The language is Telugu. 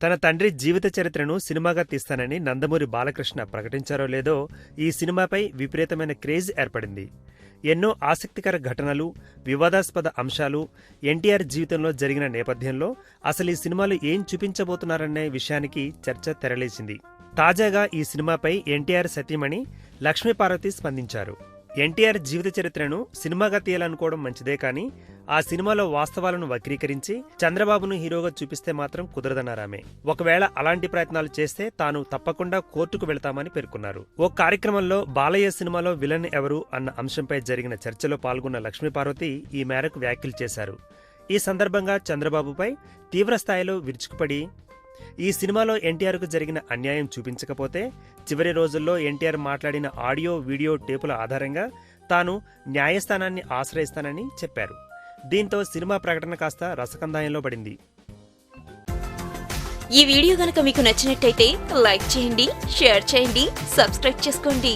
తన తండ్రి జీవిత చరిత్రను సినిమాగా తీస్తానని నందమూరి బాలకృష్ణ ప్రకటించారో లేదో ఈ సినిమాపై విపరీతమైన క్రేజ్ ఏర్పడింది. ఎన్నో ఆసక్తికర ఘటనలు, వివాదాస్పద అంశాలు ఎన్టీఆర్ జీవితంలో జరిగిన నేపథ్యంలో అసలు ఈ సినిమాలు ఏం చూపించబోతున్నారనే విషయానికి చర్చ తెరలేచింది. తాజాగా ఈ సినిమాపై ఎన్టీఆర్ సతీమణి లక్ష్మీపార్వతి స్పందించారు. ఎన్టీఆర్ జీవిత చరిత్రను సినిమాగా తీయాలనుకోవడం మంచిదే కానీ ఆ సినిమాలో వాస్తవాలను వక్రీకరించి చంద్రబాబును హీరోగా చూపిస్తే మాత్రం కుదరదన్నారామె. ఒకవేళ అలాంటి ప్రయత్నాలు చేస్తే తాను తప్పకుండా కోర్టుకు వెళతామని పేర్కొన్నారు. ఓ కార్యక్రమంలో బాలయ్య సినిమాలో విలన్ ఎవరు అన్న అంశంపై జరిగిన చర్చలో పాల్గొన్న లక్ష్మీపార్వతి ఈ మేరకు వ్యాఖ్యలు చేశారు. ఈ సందర్భంగా చంద్రబాబుపై తీవ్రస్థాయిలో విరుచుకుపడి ఈ సినిమాలో ఎన్టీఆర్కు జరిగిన అన్యాయం చూపించకపోతే చివరి రోజుల్లో ఎన్టీఆర్ మాట్లాడిన ఆడియో వీడియో టేపుల ఆధారంగా తాను న్యాయస్థానాన్ని ఆశ్రయిస్తానని చెప్పారు. దీంతో సినిమా ప్రకటన కాస్త రసకందాయంలో పడింది. ఈ వీడియో గనక మీకు నచ్చినట్టయితే లైక్ చేయండి, షేర్ చేయండి, సబ్స్క్రైబ్ చేసుకోండి.